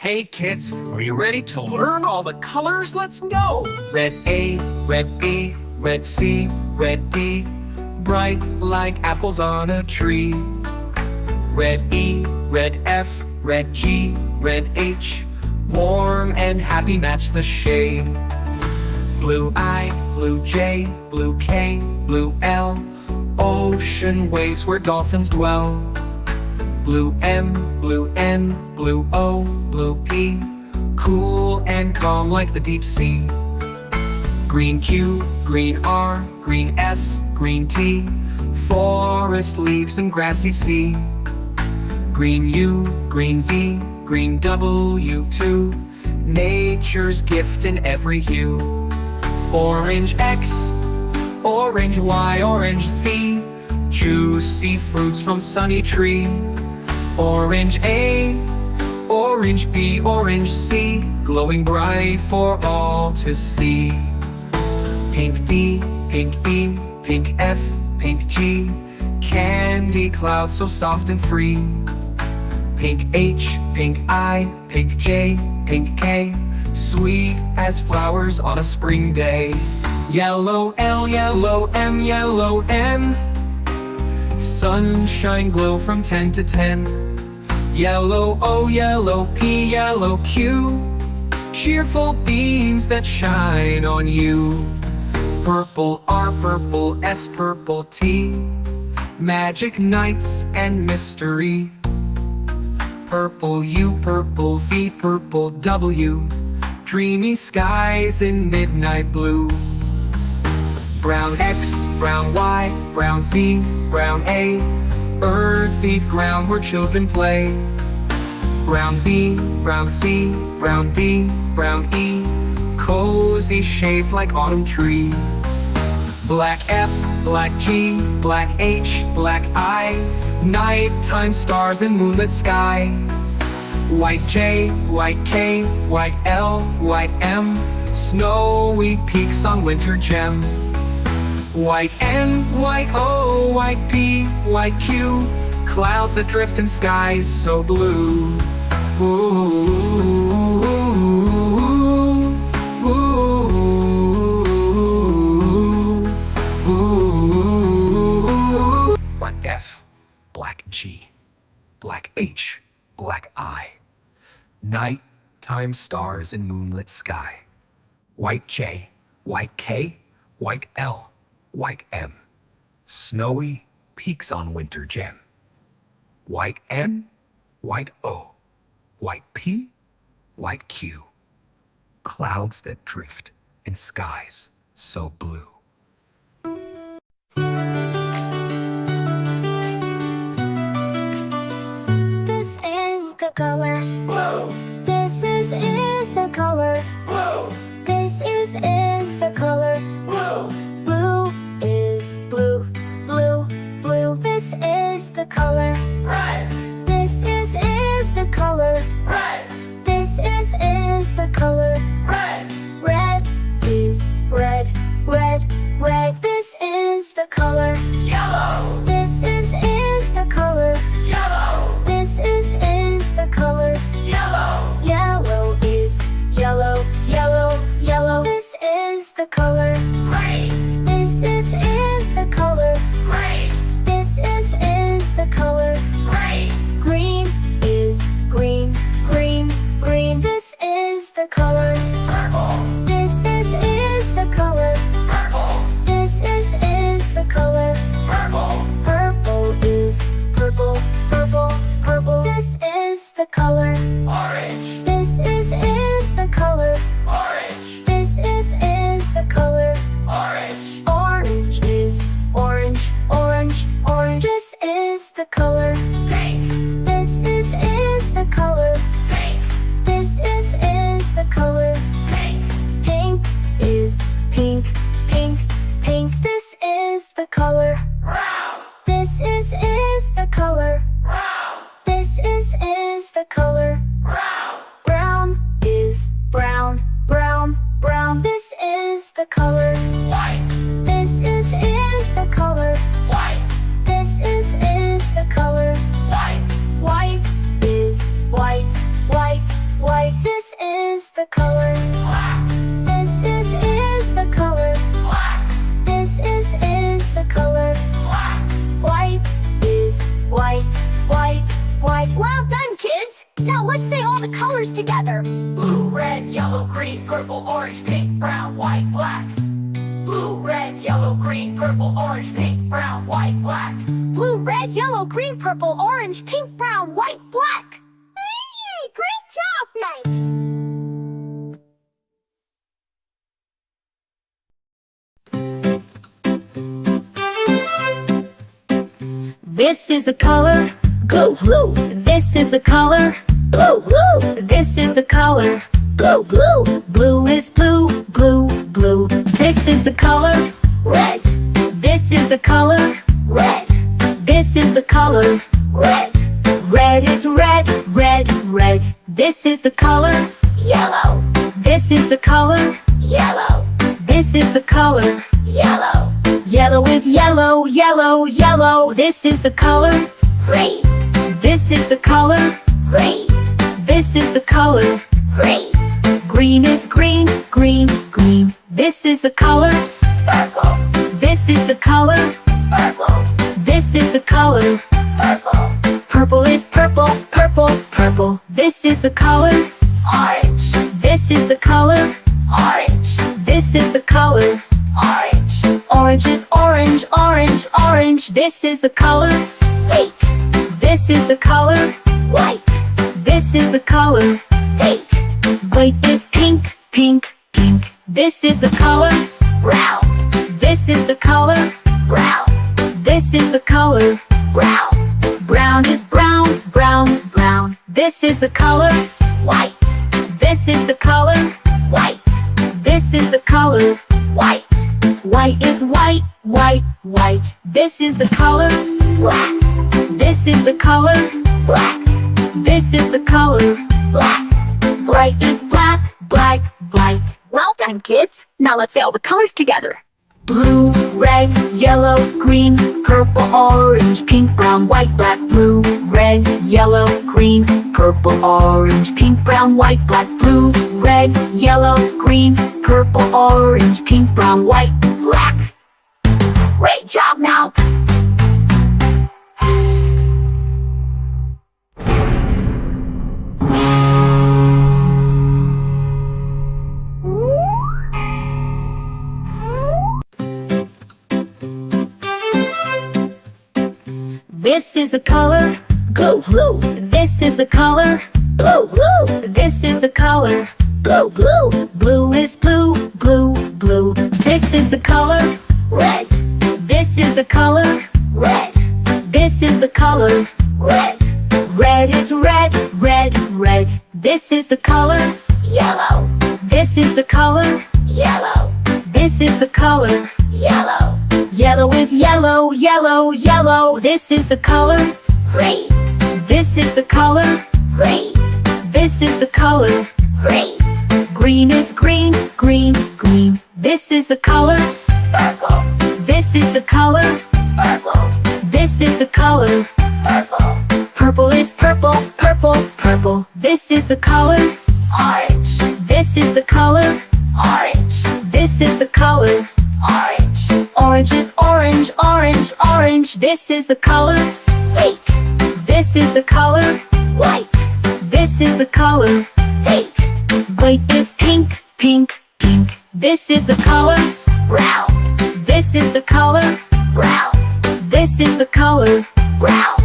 Hey kids, are you ready to learn all the colors? Let's go! Red A, red B, red C, red D, bright like apples on a tree. Red E, red F, red G, red H, warm and happy match the shade. Blue I, blue J, blue K, blue L, ocean waves where dolphins dwell. Blue M, blue N, blue O, blue P, cool and calm like the deep sea. Green Q, green R, green S, green T, forest leaves and grassy sea. Green U, green V, green W too, nature's gift in every hue. Orange X, orange Y, orange Z, juicy fruits from sunny tree. Orange A, orange B, orange C, glowing bright for all to see. Pink D, pink E, pink F, pink G, candy clouds so soft and free. Pink H, pink I, pink J, pink K, sweet as flowers on a spring day. Yellow L, yellow M, yellow N, sunshine glow from 10 to 10. Yellow O, yellow P, yellow Q, cheerful beams that shine on you. Purple R, purple S, purple T, magic nights and mystery. Purple U, purple V, purple W, dreamy skies in midnight blue. Brown X, brown Y, brown Z, brown A, earthy ground where children play. Brown B, brown C, brown D, brown E, cozy shades like autumn tree. Black F, black G, black H, black I, nighttime stars and moonlit sky. White J, white K, white L, white M, snowy peaks on winter gem. White N, white O, white P, white Q, clouds that drift in skies so blue. Ooh, ooh, ooh, ooh. Black F, black G, black H, black I, nighttime stars in moonlit sky. White J, white K, white L, white M, snowy peaks on winter gem. White N, white O, white P, white Q, clouds that drift in skies so blue. This is the color Blue, This is the color blue, This is the color blue, Blue is blue, blue, blue. This is the color red, This is the color red, This is the color red, Red is red, red, red. This is the color yellow, This is the color yellow, This is the color yellow, Yellow is yellow, yellow, yellow. This is the color green, This is the color green, This is the color green, Green is green, green, green. This is the color purple, This is the color purple, This is the color purple, Purple is purple, purple, purple. This is the color orange, This is the color orange, This is the color orange, Orange is orange, orange, orange. This is the color pink, This is the color pink, This is the color pink, Pink is pink, pink, pink. This is the color brown, This is the color brown, This is the color brown, is the color. This is the color. This is the color. White is white, white, white. Well done, kids! Now let's say all the colors together. Blue, red, yellow, green, purple, orange, pink, brown, white, black. Blue, red, yellow, green, purple, orange, pink, brown, white, black. Blue, red, yellow, green, purple, orange, pink, brown, white, black. Hey, great job, Mike! This is the color blue, blue. This is the color blue, blue. This is the color blue, blue. Blue is blue, blue, blue. This is the color red. This is the color red. This is the color red. Red is red, red, red. This is the color yellow. This is the color yellow. This is the color yellow. Yellow is yellow, yellow, yellow. This is the color green. This is the color green. This is the color green. Green is green, green, green. This is the color purple. This is the color purple. This is the color purple. Purple is purple, purple, purple. This is the color orange. This is the color orange. This is the color orange. Orange is orange, orange, orange. This is the color pink. This is the color white. This is the color pink. White is pink, pink, pink. This is the color brown. This is the color brown. This is the color brown. Brown is brown, brown, brown. This is the color white. This is the color white. This is the color white. White is white, white, white. This is the color black. This is the color black. This is the color black. Bright is black, black, black. Well done, kids. Now let's say all the colors together. Blue, red, yellow, green, purple, orange, pink, brown, white, black. Blue, red, yellow, green, purple, orange, pink, brown, white, black. Blue, red, yellow, green, purple, orange, pink, brown, white, black. Great job now! This is the color blue, blue. This is the color blue, blue. This is the color blue, blue. Blue is blue, blue, blue. This is the color red. This is the color red. This is the color red. Red is red, red, red. This is the color yellow. This is the color yellow. This is the color yellow. Yellow is yellow, yellow, yellow. This is the color green. This is the color green. This is the color green. Green is green, green, green. This is the color purple. This is the color purple. This is the color purple. Purple is purple, purple, purple. This is the color orange. This is the color orange. This is the color orange. Orange is orange, orange, orange. This is the color pink. This is the color white. This is the color pink. White is pink, pink, pink. This is the color brown. This is the color brown. This is the color brown.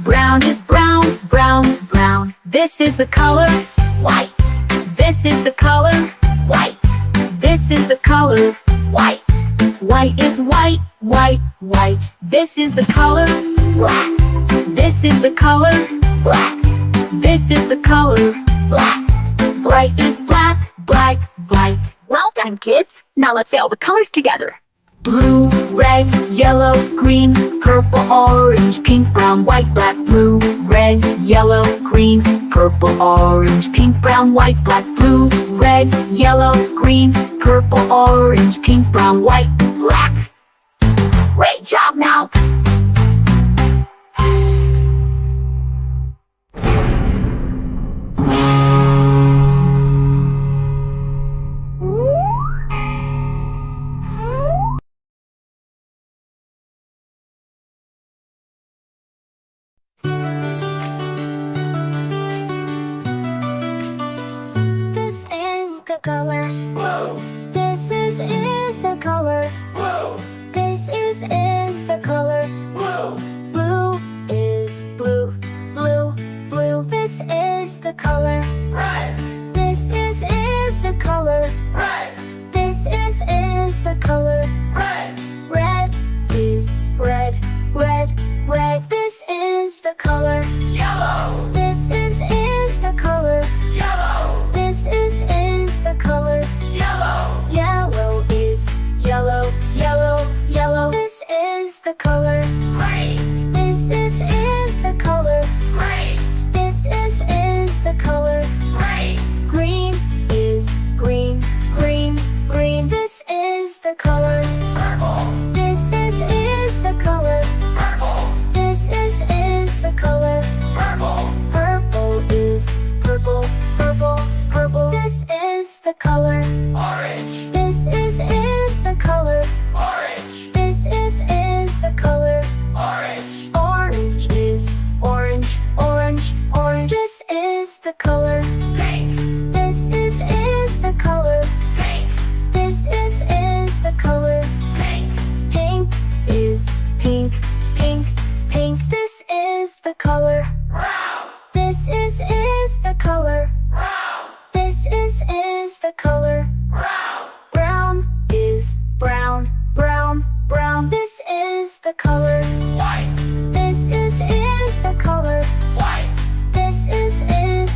Brown is brown, brown, brown. This is the color white. This is the color white. This is the color white. White is white, white, white. This is the color black. This is the color black. This is the color black. Bright is black, black, black. Well done, kids. Now let's say all the colors together. Blue, red, yellow, green, purple, orange, pink, brown, white, black. Blue, red, yellow, green, purple, orange, pink, brown, white, black. Blue, red, yellow, green, purple, orange, pink, brown, white, black. Great job now! the color. Blue, This is the color. blue, This is the color. blue, Blue is blue, blue, blue. This is the color. red, This is the color. red, This is the color. red, Red is red, red, red. This is the color. yellow, This is the color. yellow, This is the color. yellow, Yellow is yellow, yellow, yellow. This is the color. green, This is the color. green, This is the color. green, Green is green, green, green. This is the color. purple, This is the color. purple, This is the color. purple, Purple is purple, purple, purple. This is the color. orange, This is the color. orange, This is the color. orange, Orange is orange, orange, orange. This is the color. pink, This is the color. pink, This is the color. pink, Pink is pink, pink, pink. This is the color. brown, This is the color. brown, This is the color. brown, Brown is brown, brown, brown. This is the color. white, This is the color. white, This is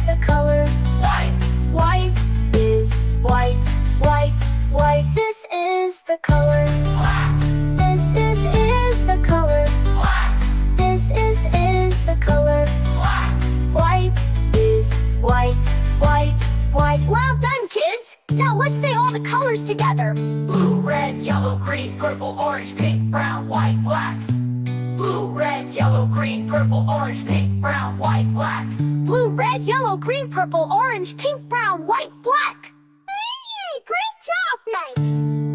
the color. white, White is white, white, white. This is the color. black, This is the color. black, This is the color. black, White is white, white, white. Well done, kids! Now let's say all the colors together. blue, red, yellow, green, purple, orange, pink, brown, white, black. Blue, red, yellow, green, purple, orange, pink, brown, white, black. Blue, red, yellow, green, purple, orange, pink, brown, white, black. Hey, great job, Mike!